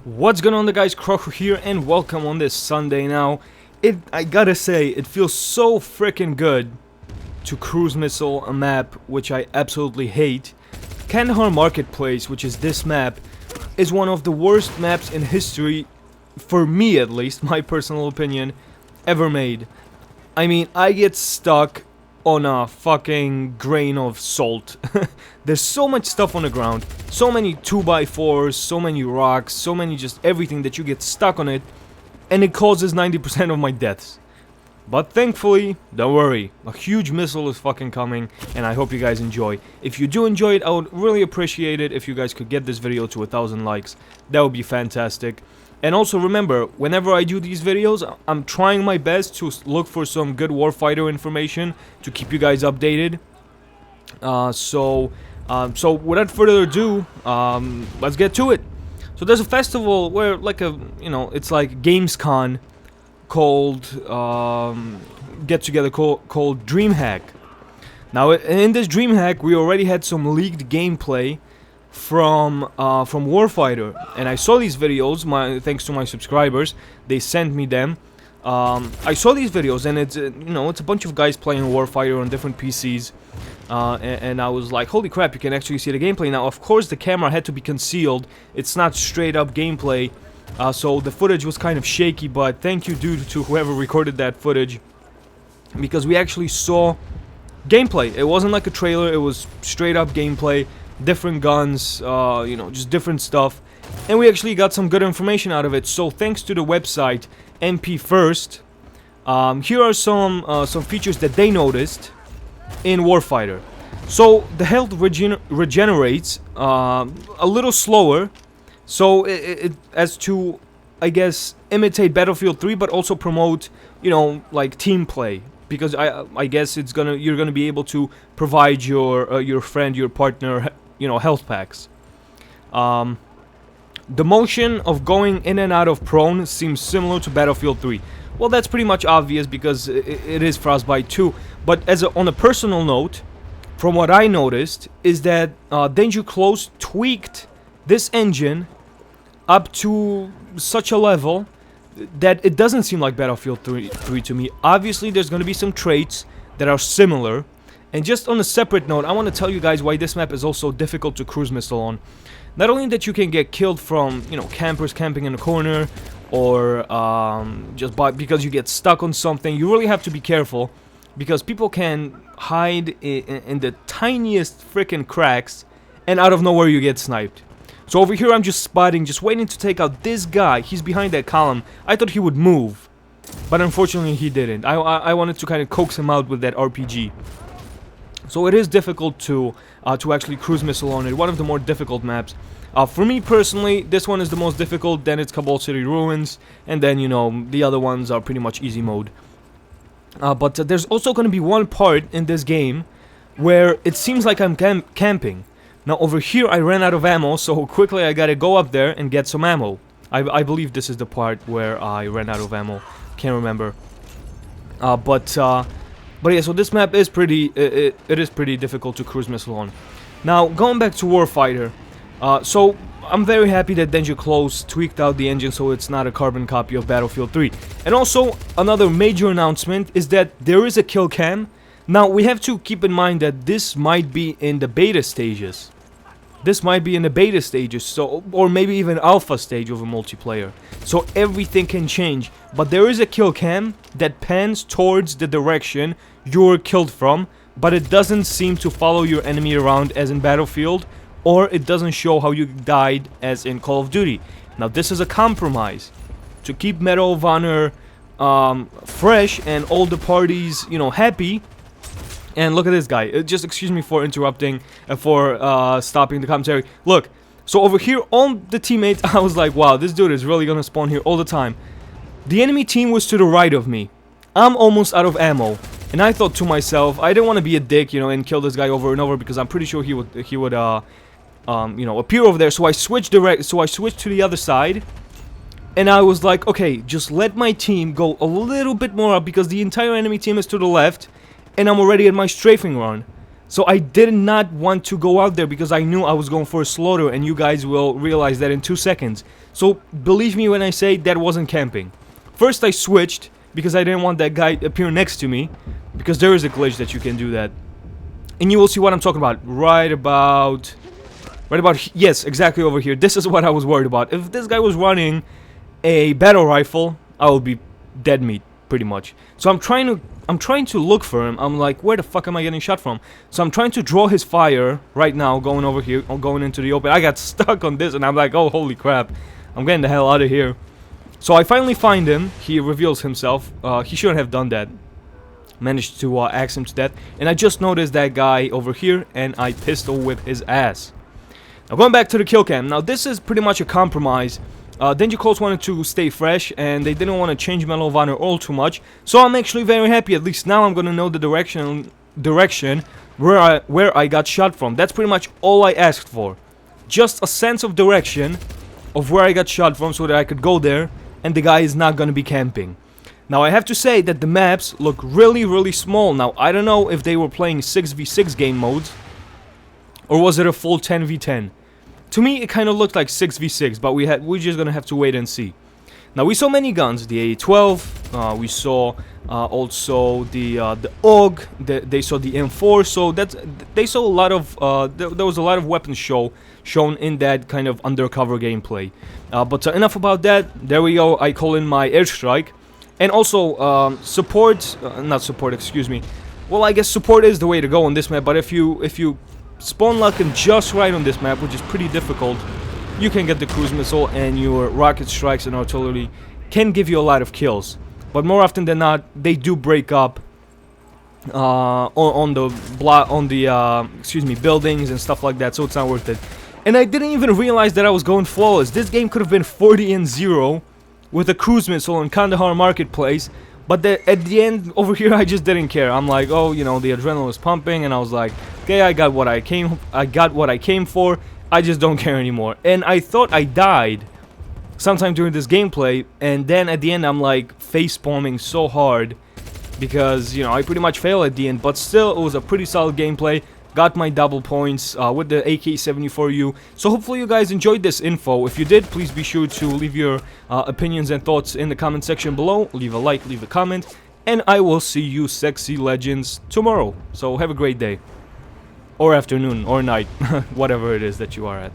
What's going on, the guys? Croco here, and welcome on this Sunday. Now, I gotta say, it feels so freaking good to cruise missile a map which I absolutely hate. Kandahar Marketplace, which is this map, is one of the worst maps in history, for me at least, my personal opinion, ever made. I mean, I get stuck on a fucking grain of salt. There's so much stuff on the ground, so many 2x4s, so many rocks, so many just everything that you get stuck on it, and it causes 90% of my deaths. But thankfully, don't worry, a huge missile is fucking coming, and I hope you guys enjoy. If you do enjoy it, I would really appreciate it if you guys could get this video to 1,000 likes. That would be fantastic. And also remember, whenever I do these videos, I'm trying my best to look for some good Warfighter information to keep you guys updated. So without further ado, let's get to it. So there's a festival where, like it's like Gamescom called, get together called DreamHack. Now in this DreamHack, we already had some leaked gameplay from Warfighter, and I saw these videos thanks to my subscribers. They sent me them. I saw these videos, and it's it's a bunch of guys playing Warfighter on different PCs, and I was like, holy crap, you can actually see the gameplay. Now of course the camera had to be concealed, it's not straight up gameplay, so the footage was kind of shaky, but thank you dude to whoever recorded that footage, because we actually saw gameplay. It wasn't like a trailer, it was straight up gameplay. Different guns, just different stuff, and we actually got some good information out of it. So thanks to the website MP First, here are some features that they noticed in Warfighter. So the health regenerates a little slower, so it as to, I guess, imitate Battlefield 3, but also promote like team play. Because I guess you're gonna be able to provide your friend, your partner, health packs. The motion of going in and out of prone seems similar to Battlefield 3. Well, that's pretty much obvious because it is Frostbite 2. But on a personal note, from what I noticed, is that Danger Close tweaked this engine up to such a level that it doesn't seem like Battlefield 3 to me. Obviously, there's going to be some traits that are similar. And just on a separate note, I want to tell you guys why this map is also difficult to cruise missile on. Not only that you can get killed from, campers camping in a corner, or because you get stuck on something, you really have to be careful, because people can hide in the tiniest freaking cracks, and out of nowhere you get sniped. So over here I'm just waiting to take out this guy. He's behind that column. I thought he would move, but unfortunately he didn't. I wanted to kind of coax him out with that RPG. So it is difficult to actually cruise missile on it. One of the more difficult maps. For me personally, this one is the most difficult. Then it's Kabul City Ruins, and then the other ones are pretty much easy mode. But there's also going to be one part in this game where it seems like I'm camping. Now over here I ran out of ammo, so quickly I gotta go up there and get some ammo. I believe this is the part where I ran out of ammo. Can't remember. But yeah, so this map is pretty. It is pretty difficult to cruise missile on. Now going back to Warfighter, so I'm very happy that Danger Close tweaked out the engine so it's not a carbon copy of Battlefield 3. And also another major announcement is that there is a kill cam. Now we have to keep in mind that this might be in the beta stages. So, or maybe even alpha stage of a multiplayer. So everything can change. But there is a kill cam that pans towards the direction you're killed from, but it doesn't seem to follow your enemy around as in Battlefield, or it doesn't show how you died as in Call of Duty. Now this is a compromise to keep Medal of Honor fresh and all the parties, happy. And look at this guy. Just excuse me for interrupting, for stopping the commentary. Look, so over here on the teammates, I was like, wow, this dude is really gonna spawn here all the time. The enemy team was to the right of me. I'm almost out of ammo, and I thought to myself, I didn't want to be a dick, and kill this guy over and over, because I'm pretty sure he would appear over there. So I switched to the other side, and I was like, okay, just let my team go a little bit more up, because the entire enemy team is to the left. And I'm already at my strafing run. So I did not want to go out there because I knew I was going for a slaughter, and you guys will realize that in 2 seconds. So believe me when I say that wasn't camping. First I switched because I didn't want that guy appear next to me, because there is a glitch that you can do that. And you will see what I'm talking about right about, yes, exactly over here. This is what I was worried about. If this guy was running a battle rifle, I would be dead meat pretty much. So I'm trying to look for him. I'm like, where the fuck am I getting shot from? So I'm trying to draw his fire right now, going over here, going into the open. I got stuck on this, and I'm like, oh, holy crap. I'm getting the hell out of here. So I finally find him. He reveals himself. He shouldn't have done that. Managed to axe him to death. And I just noticed that guy over here, and I pistol whip his ass. Now going back to the kill cam. Now this is pretty much a compromise. Danger Calls wanted to stay fresh, and they didn't want to change Medal of Honor all too much. So I'm actually very happy. At least now I'm gonna know the direction where I got shot from. That's pretty much all I asked for. Just a sense of direction of where I got shot from, so that I could go there, and the guy is not gonna be camping. Now I have to say that the maps look really, really small. Now I don't know if they were playing 6v6 game modes, or was it a full 10v10. To me, it kind of looked like 6v6, but we're just gonna have to wait and see. Now we saw many guns, the A12, we saw also the AUG, they saw the M4, so they saw a lot of there was a lot of weapons shown in that kind of undercover gameplay. But enough about that. There we go. I call in my airstrike, and also not support, excuse me. Well, I guess support is the way to go on this map, but if you spawn locking just right on this map, which is pretty difficult, you can get the cruise missile, and your rocket strikes and artillery can give you a lot of kills. But more often than not, they do break up on the buildings and stuff like that, so it's not worth it. And I didn't even realize that I was going flawless. This game could have been 40-0 with a cruise missile in Kandahar Marketplace. But at the end, over here, I just didn't care. I'm like, oh, you know, the adrenaline was pumping, and I was like, okay, I got what I came for. I just don't care anymore. And I thought I died sometime during this gameplay, and then at the end, I'm like face-palming so hard because, you know, I pretty much failed at the end. But still, it was a pretty solid gameplay. Got my double points with the AK-74U. So hopefully you guys enjoyed this info. If you did, please be sure to leave your opinions and thoughts in the comment section below. Leave a like, leave a comment, and I will see you sexy legends tomorrow. So have a great day, or afternoon, or night, whatever it is that you are at.